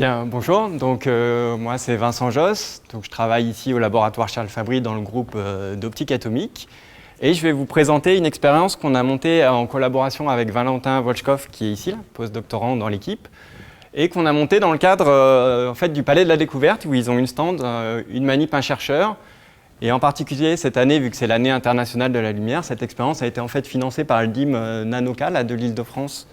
Bien, bonjour. Donc, moi, c'est Vincent Josse. Donc, je travaille ici au laboratoire Charles Fabry dans le groupe d'optique atomique. Et je vais vous présenter une expérience qu'on a montée en collaboration avec Valentin Volchkov, qui est ici, postdoctorant dans l'équipe, et qu'on a montée dans le cadre en fait, du Palais de la Découverte, où ils ont une stand, une manip, un chercheur. Et en particulier, cette année, vu que c'est l'année internationale de la lumière, cette expérience a été en fait financée par le DIM Nanocal de l'Île-de-France.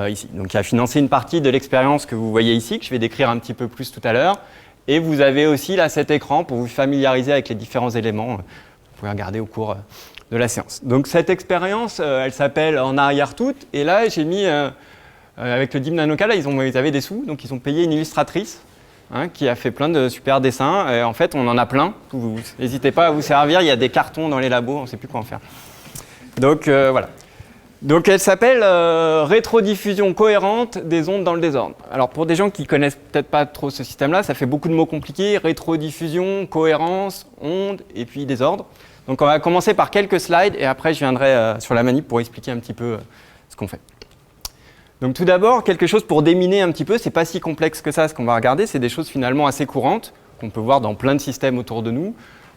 Ici. Donc, il a financé une partie de l'expérience que vous voyez ici, que je vais décrire un petit peu plus tout à l'heure. Et vous avez aussi là cet écran pour vous familiariser avec les différents éléments. Vous pouvez regarder au cours de la séance. Donc, cette expérience, elle s'appelle En arrière toute. Et là, j'ai mis, avec le DIM Nanocal, ils avaient des sous, donc ils ont payé une illustratrice qui a fait plein de super dessins. Et en fait, on en a plein. N'hésitez pas à vous servir. Il y a des cartons dans les labos, on ne sait plus quoi en faire. Donc, voilà. Donc elle s'appelle rétrodiffusion cohérente des ondes dans le désordre. Alors pour des gens qui ne connaissent peut-être pas trop ce système-là, ça fait beaucoup de mots compliqués, rétrodiffusion, cohérence, onde et puis désordre. Donc on va commencer par quelques slides et après je viendrai sur la manip pour expliquer un petit peu ce qu'on fait. Donc tout d'abord, quelque chose pour déminer un petit peu, c'est pas si complexe que ça ce qu'on va regarder, c'est des choses finalement assez courantes qu'on peut voir dans plein de systèmes autour de nous.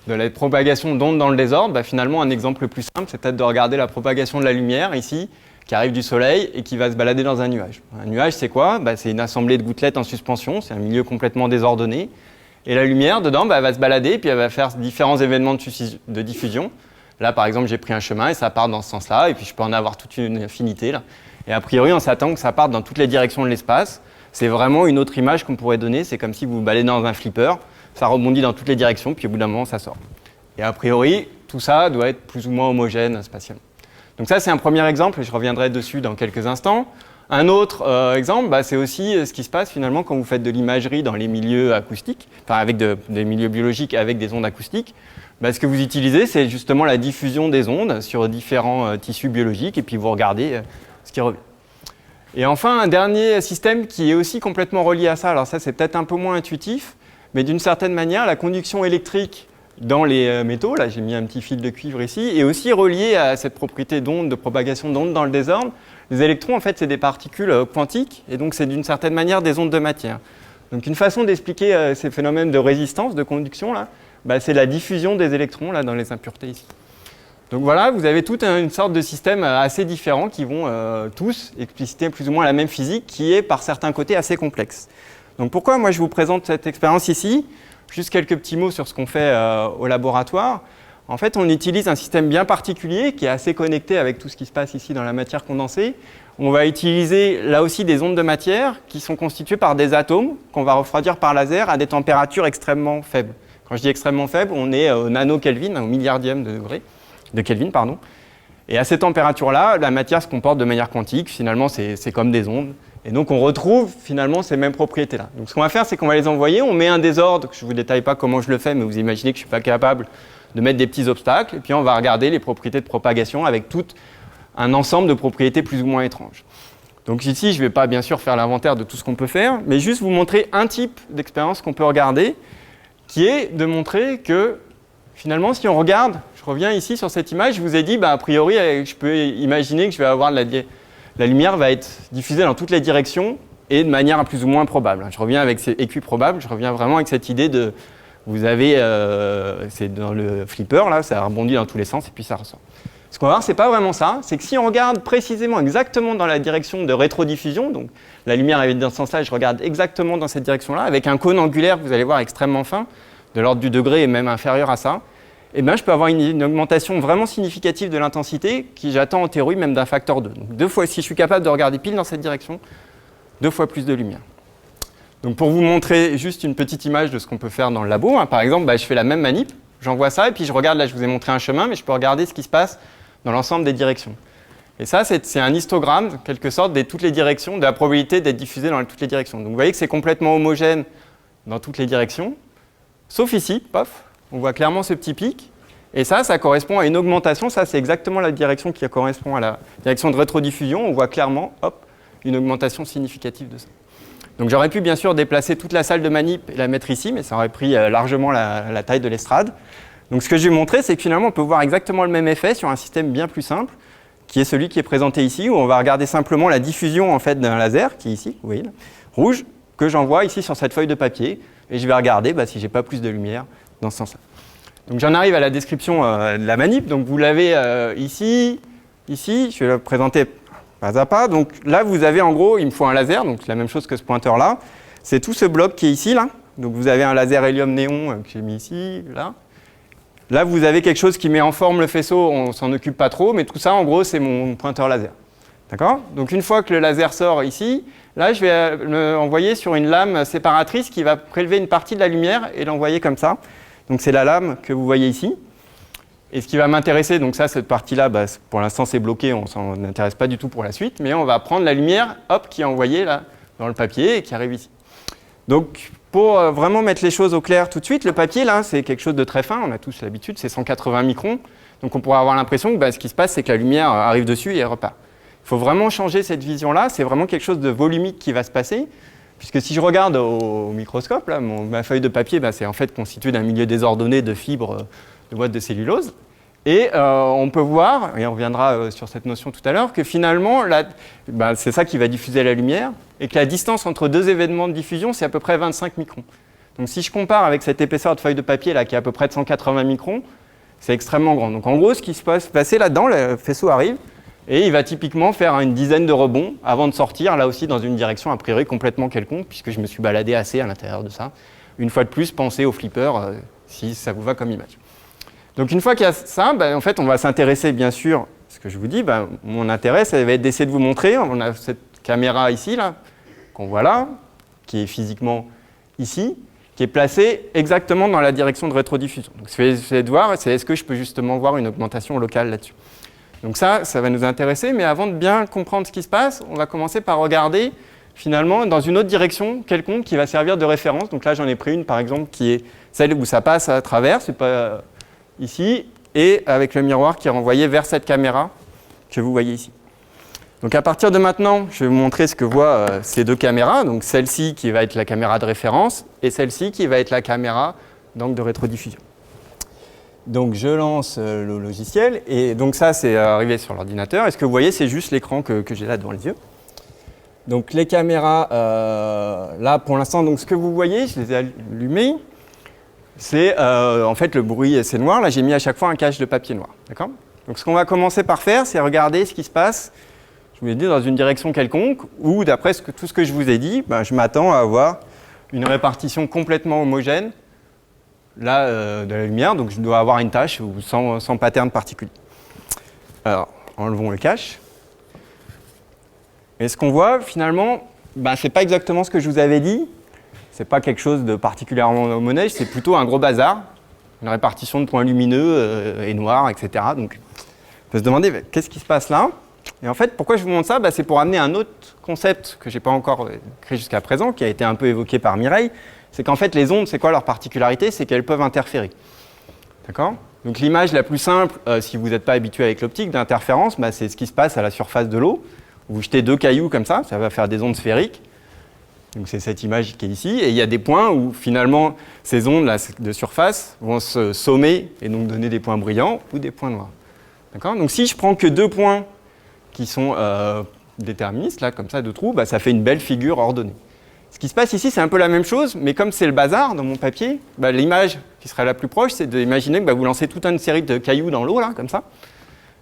De la propagation d'ondes dans le désordre, finalement, un exemple le plus simple, c'est peut-être de regarder la propagation de la lumière, ici, qui arrive du soleil et qui va se balader dans un nuage. Un nuage, c'est quoi ? C'est une assemblée de gouttelettes en suspension, c'est un milieu complètement désordonné. Et la lumière, dedans, elle va se balader, puis elle va faire différents événements de diffusion. Là, par exemple, j'ai pris un chemin et ça part dans ce sens-là, et puis je peux en avoir toute une infinité. Là. Et a priori, on s'attend que ça parte dans toutes les directions de l'espace. C'est vraiment une autre image qu'on pourrait donner, c'est comme si vous baladez dans un flipper. Ça rebondit dans toutes les directions, puis au bout d'un moment, ça sort. Et a priori, tout ça doit être plus ou moins homogène spatialement. Donc ça, c'est un premier exemple, et je reviendrai dessus dans quelques instants. Un autre exemple, c'est aussi ce qui se passe finalement quand vous faites de l'imagerie dans les milieux acoustiques, enfin avec des milieux biologiques avec des ondes acoustiques. Ce que vous utilisez, c'est justement la diffusion des ondes sur différents tissus biologiques, et puis vous regardez ce qui revient. Et enfin, un dernier système qui est aussi complètement relié à ça, alors ça, c'est peut-être un peu moins intuitif, mais d'une certaine manière, la conduction électrique dans les métaux, là j'ai mis un petit fil de cuivre ici, est aussi reliée à cette propriété d'onde, de propagation d'ondes dans le désordre. Les électrons, en fait, c'est des particules quantiques, et donc c'est d'une certaine manière des ondes de matière. Donc une façon d'expliquer ces phénomènes de résistance, de conduction, là, c'est la diffusion des électrons là, dans les impuretés ici. Donc voilà, vous avez toute une sorte de système assez différents qui vont tous expliciter plus ou moins la même physique, qui est par certains côtés assez complexe. Donc pourquoi moi je vous présente cette expérience ici ? Juste quelques petits mots sur ce qu'on fait au laboratoire. En fait, on utilise un système bien particulier qui est assez connecté avec tout ce qui se passe ici dans la matière condensée. On va utiliser là aussi des ondes de matière qui sont constituées par des atomes qu'on va refroidir par laser à des températures extrêmement faibles. Quand je dis extrêmement faibles, on est au nano-Kelvin, au milliardième de Kelvin, pardon. Et à ces températures-là, la matière se comporte de manière quantique. Finalement, c'est comme des ondes. Et donc, on retrouve finalement ces mêmes propriétés-là. Donc, ce qu'on va faire, c'est qu'on va les envoyer. On met un désordre, je ne vous détaille pas comment je le fais, mais vous imaginez que je ne suis pas capable de mettre des petits obstacles. Et puis, on va regarder les propriétés de propagation avec tout un ensemble de propriétés plus ou moins étranges. Donc, ici, je ne vais pas bien sûr faire l'inventaire de tout ce qu'on peut faire, mais juste vous montrer un type d'expérience qu'on peut regarder, qui est de montrer que finalement, si on regarde, je reviens ici sur cette image, je vous ai dit, a priori, je peux imaginer que je vais avoir la lumière va être diffusée dans toutes les directions et de manière plus ou moins probable. Je reviens avec ces écus probables, je reviens vraiment avec cette idée de, vous avez, c'est dans le flipper, là, ça rebondit dans tous les sens et puis ça ressort. Ce qu'on va voir, c'est pas vraiment ça, c'est que si on regarde précisément exactement dans la direction de rétrodiffusion, donc la lumière est dans ce sens-là, je regarde exactement dans cette direction-là, avec un cône angulaire, vous allez voir, extrêmement fin, de l'ordre du degré et même inférieur à ça, je peux avoir une augmentation vraiment significative de l'intensité qui j'attends en théorie même d'un facteur 2. Donc 2 fois, si je suis capable de regarder pile dans cette direction, 2 fois plus de lumière. Donc pour vous montrer juste une petite image de ce qu'on peut faire dans le labo, par exemple, je fais la même manip, j'envoie ça et puis je regarde, là je vous ai montré un chemin, mais je peux regarder ce qui se passe dans l'ensemble des directions. Et ça, c'est un histogramme, en quelque sorte, de toutes les directions, de la probabilité d'être diffusé dans toutes les directions. Donc vous voyez que c'est complètement homogène dans toutes les directions, sauf ici, paf. On voit clairement ce petit pic, et ça correspond à une augmentation. Ça, c'est exactement la direction qui correspond à la direction de rétrodiffusion. On voit clairement, hop, une augmentation significative de ça. Donc j'aurais pu bien sûr déplacer toute la salle de manip et la mettre ici, mais ça aurait pris largement la taille de l'estrade. Donc ce que je vais montrer, c'est que finalement, on peut voir exactement le même effet sur un système bien plus simple, qui est celui qui est présenté ici, où on va regarder simplement la diffusion en fait, d'un laser, qui est ici, vous voyez, là, rouge, que j'envoie ici sur cette feuille de papier, et je vais regarder si j'ai pas plus de lumière dans ce sens-là. Donc j'en arrive à la description de la manip. Donc vous l'avez ici, je vais le présenter pas à pas. Donc là, vous avez en gros, il me faut un laser, donc c'est la même chose que ce pointeur-là. C'est tout ce bloc qui est ici, là. Donc vous avez un laser hélium néon que j'ai mis ici, là. Là, vous avez quelque chose qui met en forme le faisceau, on s'en occupe pas trop, mais tout ça, en gros, c'est mon pointeur laser. D'accord? Donc une fois que le laser sort ici, là, je vais l'envoyer sur une lame séparatrice qui va prélever une partie de la lumière et l'envoyer comme ça. Donc c'est la lame que vous voyez ici. Et ce qui va m'intéresser, donc ça, cette partie-là, pour l'instant, c'est bloqué, on ne s'en intéresse pas du tout pour la suite, mais on va prendre la lumière, hop, qui est envoyée là, dans le papier et qui arrive ici. Donc, pour vraiment mettre les choses au clair tout de suite, le papier, là, c'est quelque chose de très fin, on a tous l'habitude, c'est 180 microns. Donc, on pourrait avoir l'impression que ce qui se passe, c'est que la lumière arrive dessus et elle repart. Il faut vraiment changer cette vision-là, c'est vraiment quelque chose de volumique qui va se passer, puisque si je regarde au microscope, là, ma feuille de papier, c'est en fait constitué d'un milieu désordonné de fibres de boîtes de cellulose. Et on peut voir, et on reviendra sur cette notion tout à l'heure, que finalement, c'est ça qui va diffuser la lumière, et que la distance entre deux événements de diffusion, c'est à peu près 25 microns. Donc si je compare avec cette épaisseur de feuille de papier là, qui est à peu près de 180 microns, c'est extrêmement grand. Donc en gros, ce qui se passe là-dedans, le faisceau arrive, et il va typiquement faire une dizaine de rebonds avant de sortir, là aussi dans une direction a priori complètement quelconque, puisque je me suis baladé assez à l'intérieur de ça. Une fois de plus, pensez au flipper, si ça vous va comme image. Donc une fois qu'il y a ça, en fait, on va s'intéresser bien sûr, ce que je vous dis, mon intérêt, ça va être d'essayer de vous montrer, on a cette caméra ici, là, qu'on voit là, qui est physiquement ici, qui est placée exactement dans la direction de rétrodiffusion. Donc ce que je vais de voir, c'est est-ce que je peux justement voir une augmentation locale là-dessus. Donc ça va nous intéresser, mais avant de bien comprendre ce qui se passe, on va commencer par regarder finalement dans une autre direction quelconque qui va servir de référence. Donc là, j'en ai pris une, par exemple, qui est celle où ça passe à travers, c'est pas ici, et avec le miroir qui est renvoyé vers cette caméra que vous voyez ici. Donc à partir de maintenant, je vais vous montrer ce que voient ces deux caméras, donc celle-ci qui va être la caméra de référence et celle-ci qui va être la caméra donc, de rétrodiffusion. Donc je lance le logiciel et donc ça c'est arrivé sur l'ordinateur et ce que vous voyez c'est juste l'écran que j'ai là devant les yeux. Donc les caméras, là pour l'instant, donc ce que vous voyez, je les ai allumées. C'est en fait le bruit, c'est noir. Là, j'ai mis à chaque fois un cache de papier noir. D'accord ? Donc, ce qu'on va commencer par faire, c'est regarder ce qui se passe, je vous ai dit, dans une direction quelconque, ou d'après tout ce que je vous ai dit, je m'attends à avoir une répartition complètement homogène là, de la lumière. Donc, je dois avoir une tache sans pattern particulier. Alors, enlevons le cache. Et ce qu'on voit, finalement, ce n'est pas exactement ce que je vous avais dit. Ce n'est pas quelque chose de particulièrement homogène, c'est plutôt un gros bazar, une répartition de points lumineux et noirs, etc. Donc, on peut se demander qu'est-ce qui se passe là. Et en fait, pourquoi je vous montre ça ? C'est pour amener un autre concept que je n'ai pas encore créé jusqu'à présent, qui a été un peu évoqué par Mireille. C'est qu'en fait, les ondes, c'est quoi leur particularité ? C'est qu'elles peuvent interférer. D'accord ? Donc l'image la plus simple, si vous n'êtes pas habitué avec l'optique d'interférence, c'est ce qui se passe à la surface de l'eau. Vous jetez deux cailloux comme ça va faire des ondes sphériques. Donc c'est cette image qui est ici, et il y a des points où finalement ces ondes là, de surface vont se sommer et donc donner des points brillants ou des points noirs. D'accord ? Donc si je prends que deux points qui sont déterministes, là, comme ça, de trous, ça fait une belle figure ordonnée. Ce qui se passe ici, c'est un peu la même chose, mais comme c'est le bazar dans mon papier, l'image qui serait la plus proche, c'est d'imaginer que vous lancez toute une série de cailloux dans l'eau, là, comme ça,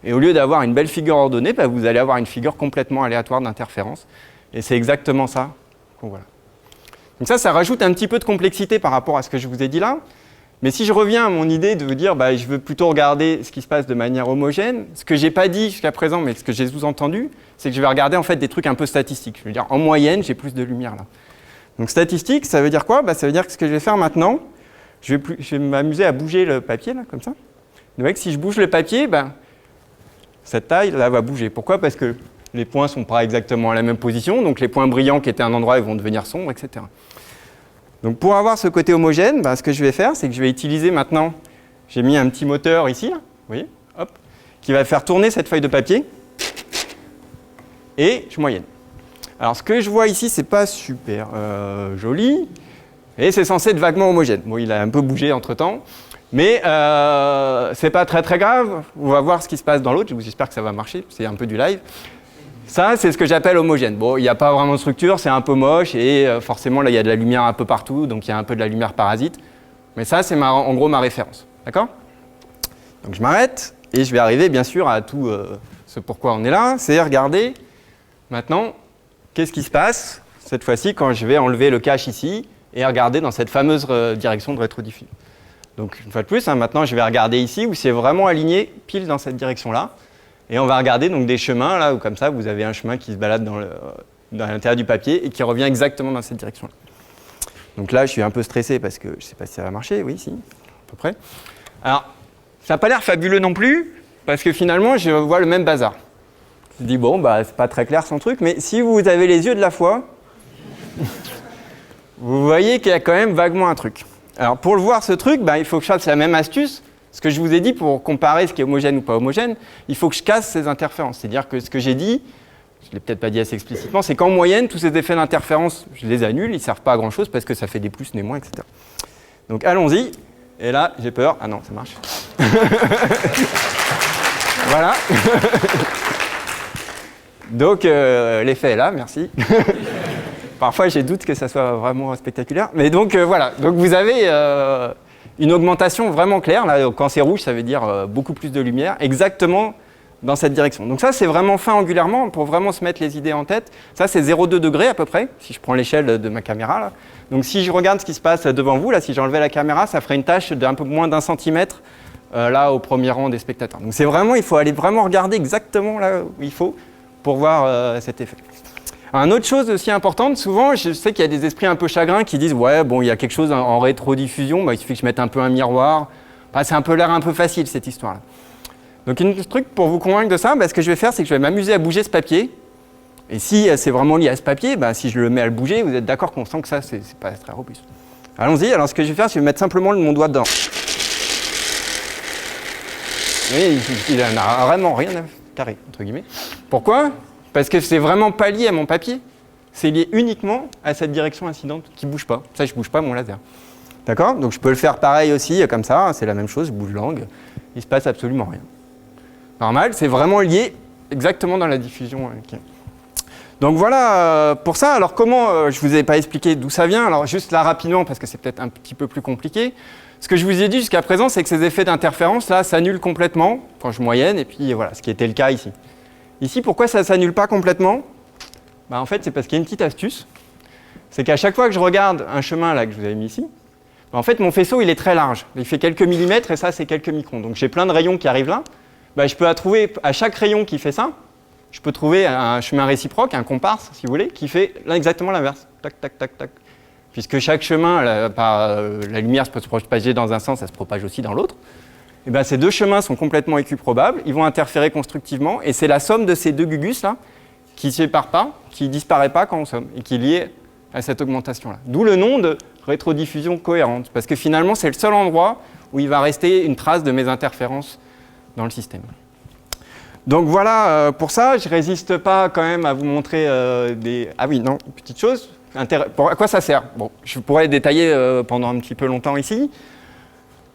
et au lieu d'avoir une belle figure ordonnée, vous allez avoir une figure complètement aléatoire d'interférence, et c'est exactement ça. Voilà. Donc ça rajoute un petit peu de complexité par rapport à ce que je vous ai dit là. Mais si je reviens à mon idée de vous dire, je veux plutôt regarder ce qui se passe de manière homogène, ce que je n'ai pas dit jusqu'à présent, mais ce que j'ai sous-entendu, c'est que je vais regarder en fait des trucs un peu statistiques. Je veux dire, en moyenne, j'ai plus de lumière là. Donc statistique, ça veut dire quoi ? Ça veut dire que ce que je vais faire maintenant, je vais m'amuser à bouger le papier là, comme ça. Donc si je bouge le papier, cette taille là va bouger. Pourquoi ? Parce que les points ne sont pas exactement à la même position, donc les points brillants qui étaient à un endroit ils vont devenir sombres, etc. Donc pour avoir ce côté homogène, ce que je vais faire, c'est que je vais utiliser maintenant, j'ai mis un petit moteur ici, là, vous voyez, hop, qui va faire tourner cette feuille de papier, et je moyenne. Alors ce que je vois ici, c'est pas super joli, et c'est censé être vaguement homogène. Bon, il a un peu bougé entre-temps, mais c'est pas très très grave, on va voir ce qui se passe dans l'autre, j'espère que ça va marcher, c'est un peu du live. Ça, c'est ce que j'appelle homogène. Bon, il n'y a pas vraiment de structure, c'est un peu moche, et forcément, là, il y a de la lumière un peu partout, donc il y a un peu de la lumière parasite. Mais ça, c'est en gros ma référence. D'accord? Donc je m'arrête, et je vais arriver, bien sûr, à tout ce pourquoi on est là. C'est regarder, maintenant, qu'est-ce qui se passe, cette fois-ci, quand je vais enlever le cache ici, et regarder dans cette fameuse direction de rétrodiffusion. Donc, une fois de plus, maintenant, je vais regarder ici, où c'est vraiment aligné pile dans cette direction-là. Et on va regarder donc des chemins, là, où comme ça, vous avez un chemin qui se balade dans l'intérieur du papier et qui revient exactement dans cette direction-là. Donc là, je suis un peu stressé parce que je ne sais pas si ça va marcher. Oui, si, à peu près. Alors, ça n'a pas l'air fabuleux non plus, parce que finalement, je vois le même bazar. Je me dis, bon, bah, c'est pas très clair son truc, mais si vous avez les yeux de la foi, vous voyez qu'il y a quand même vaguement un truc. Alors, pour le voir, ce truc, bah, il faut que je fasse la même astuce. Ce que je vous ai dit pour comparer ce qui est homogène ou pas homogène, il faut que je casse ces interférences. C'est-à-dire que ce que j'ai dit, je ne l'ai peut-être pas dit assez explicitement, c'est qu'en moyenne, tous ces effets d'interférence, je les annule, ils ne servent pas à grand-chose parce que ça fait des plus, des moins, etc. Donc allons-y. Et là, j'ai peur. Ah non, ça marche. Voilà. Donc l'effet est là, merci. Parfois, j'ai doute que ça soit vraiment spectaculaire. Mais donc voilà. Donc vous avez une augmentation vraiment claire. Là, quand c'est rouge, ça veut dire beaucoup plus de lumière, exactement dans cette direction. Donc ça, c'est vraiment fin angulairement, pour vraiment se mettre les idées en tête. Ça, c'est 0,2 degrés à peu près, si je prends l'échelle de ma caméra. Là. Donc si je regarde ce qui se passe devant vous, là, si j'enlevais la caméra, ça ferait une tâche d'un peu moins d'1 centimètre, là, au premier rang des spectateurs. Donc c'est vraiment, il faut aller vraiment regarder exactement là où il faut pour voir cet effet. Une autre chose aussi importante, souvent, je sais qu'il y a des esprits un peu chagrins qui disent « Ouais, bon, il y a quelque chose en rétrodiffusion, bah, il suffit que je mette un peu un miroir. » Bah, c'est un peu l'air un peu facile, cette histoire-là. Donc, un truc pour vous convaincre de ça, bah, ce que je vais faire, c'est que je vais m'amuser à bouger ce papier. Et si c'est vraiment lié à ce papier, bah, si je le mets à le bouger, vous êtes d'accord qu'on sent que ça, c'est pas très robuste. Allons-y, alors ce que je vais faire, c'est que je vais mettre simplement mon doigt dedans. Oui, il n'a vraiment rien à carrer, entre guillemets. Pourquoi ? Parce que c'est vraiment pas lié à mon papier. C'est lié uniquement à cette direction incidente qui ne bouge pas. Ça, je ne bouge pas mon laser. D'accord ? Donc je peux le faire pareil aussi, comme ça, c'est la même chose, je bouge l'angle, il ne se passe absolument rien. Normal, c'est vraiment lié exactement dans la diffusion. Donc voilà pour ça. Alors comment, je ne vous ai pas expliqué d'où ça vient, alors juste là rapidement, parce que c'est peut-être un petit peu plus compliqué. Ce que je vous ai dit jusqu'à présent, c'est que ces effets d'interférence, là, s'annulent complètement quand je moyenne, et puis voilà, ce qui était le cas ici. Ici, pourquoi ça ne s'annule pas complètement ? Bah, en fait, c'est parce qu'il y a une petite astuce. C'est qu'à chaque fois que je regarde un chemin là, que je vous avais mis ici, bah, en fait, mon faisceau, il est très large. Il fait quelques millimètres, et ça, c'est quelques microns. Donc j'ai plein de rayons qui arrivent là. Bah, je peux trouver, à chaque rayon qui fait ça, je peux trouver un chemin réciproque, un comparse, si vous voulez, qui fait là, exactement l'inverse. Tac, tac, tac, tac. Puisque chaque chemin, la lumière peut se propager dans un sens, ça se propage aussi dans l'autre. Et ben, ces deux chemins sont complètement équiprobables, ils vont interférer constructivement, et c'est la somme de ces deux gugus là qui ne se sépare pas, qui ne disparaît pas quand on somme, et qui est liée à cette augmentation-là. D'où le nom de rétrodiffusion cohérente, parce que finalement, c'est le seul endroit où il va rester une trace de mes interférences dans le système. Donc voilà, pour ça, je ne résiste pas quand même à vous montrer des... Ah oui, non, petite chose, à quoi ça sert ? Bon, je pourrais détailler pendant un petit peu longtemps ici.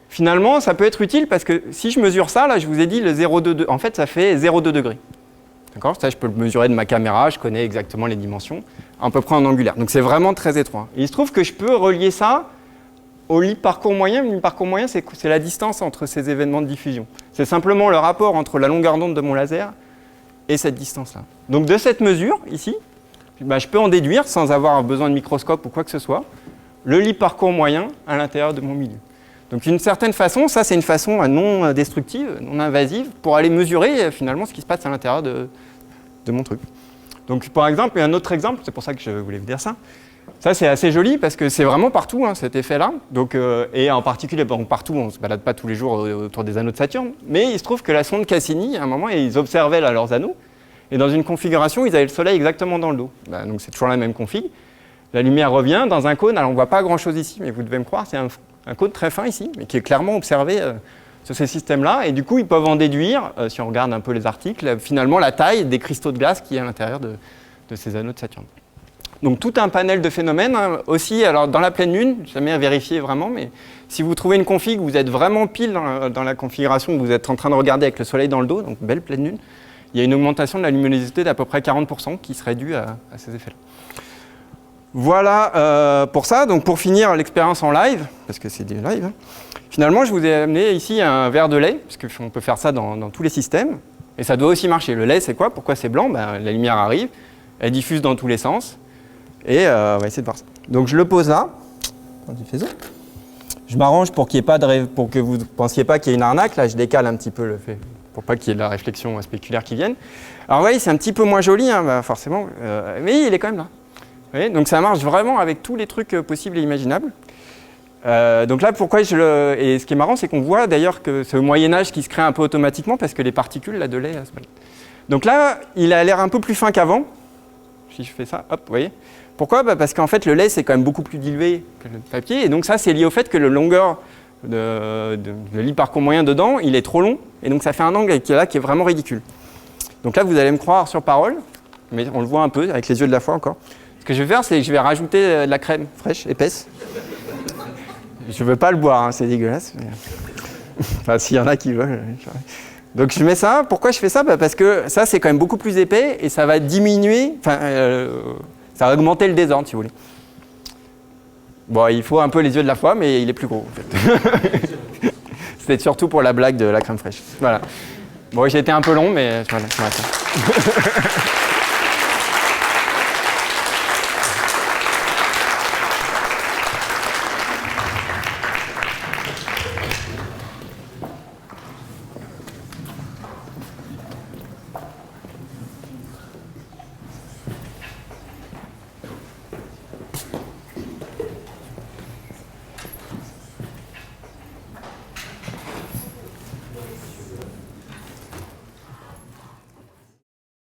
Finalement, ça peut être utile parce que si je mesure ça, là, je vous ai dit le 0,2, en fait, ça fait 0,2 degrés. D'accord ? Ça, je peux le mesurer de ma caméra, je connais exactement les dimensions, à peu près en angulaire. Donc, c'est vraiment très étroit. Et il se trouve que je peux relier ça au parcours moyen. Le parcours moyen, c'est la distance entre ces événements de diffusion. C'est simplement le rapport entre la longueur d'onde de mon laser et cette distance-là. Donc, de cette mesure, ici, bah, je peux en déduire, sans avoir besoin de microscope ou quoi que ce soit, le libre parcours moyen à l'intérieur de mon milieu. Donc d'une certaine façon, ça c'est une façon non destructive, non invasive, pour aller mesurer finalement ce qui se passe à l'intérieur de mon truc. Donc par exemple, il y a un autre exemple, c'est pour ça que je voulais vous dire ça. Ça c'est assez joli parce que c'est vraiment partout cet effet-là. Donc, et en particulier bon, partout, on ne se balade pas tous les jours autour des anneaux de Saturne, mais il se trouve que la sonde Cassini, à un moment, ils observaient là, leurs anneaux, et dans une configuration, ils avaient le Soleil exactement dans le dos. Bah, donc c'est toujours la même config. La lumière revient dans un cône, alors on ne voit pas grand-chose ici, mais vous devez me croire, c'est un cône très fin ici, mais qui est clairement observé sur ces systèmes-là. Et du coup, ils peuvent en déduire, si on regarde un peu les articles, finalement la taille des cristaux de glace qui est à l'intérieur de ces anneaux de Saturne. Donc tout un panel de phénomènes. Aussi, alors dans la pleine lune, jamais à vérifier vraiment, mais si vous trouvez une config où vous êtes vraiment pile dans la configuration, où vous êtes en train de regarder avec le soleil dans le dos, donc belle pleine lune, il y a une augmentation de la luminosité d'à peu près 40% qui serait due à ces effets-là. Voilà pour ça. Donc pour finir l'expérience en live, parce que c'est du live, hein, finalement je vous ai amené ici un verre de lait, parce qu'on peut faire ça dans tous les systèmes, et ça doit aussi marcher. Le lait, c'est quoi? Pourquoi c'est blanc? Ben, la lumière arrive, elle diffuse dans tous les sens, et on va essayer de voir ça. Donc je le pose là. Je m'arrange pour qu'il y ait pas pour que vous ne pensiez pas qu'il y ait une arnaque. Là, je décale un petit peu le fait, pour pas qu'il y ait de la réflexion spéculaire qui vienne. Alors vous voyez, c'est un petit peu moins joli, hein, bah, forcément, mais il est quand même là. Vous voyez, donc ça marche vraiment avec tous les trucs possibles et imaginables. Donc là, pourquoi et ce qui est marrant, c'est qu'on voit d'ailleurs que c'est au Moyen-Âge qui se crée un peu automatiquement parce que les particules là, de lait se baladent. Donc là, il a l'air un peu plus fin qu'avant. Si je fais ça, hop, vous voyez. Pourquoi? Bah parce qu'en fait, le lait, c'est quand même beaucoup plus dilué que le papier. Et donc ça, c'est lié au fait que la longueur de l'hypercourt moyen dedans, il est trop long. Et donc ça fait un angle qui est vraiment ridicule. Donc là, vous allez me croire sur parole, mais on le voit un peu avec les yeux de la foi encore. Ce que je vais faire, c'est que je vais rajouter de la crème fraîche, épaisse. Je ne veux pas le boire, hein, c'est dégueulasse. Mais... enfin, s'il y en a qui veulent. Donc je mets ça. Pourquoi je fais ça? Bah, parce que ça, c'est quand même beaucoup plus épais et ça va diminuer, ça va augmenter le désordre, si vous voulez. Bon, il faut un peu les yeux de la foi, mais il est plus gros, en fait. C'était surtout pour la blague de la crème fraîche. Voilà. Bon, j'ai été un peu long, mais voilà,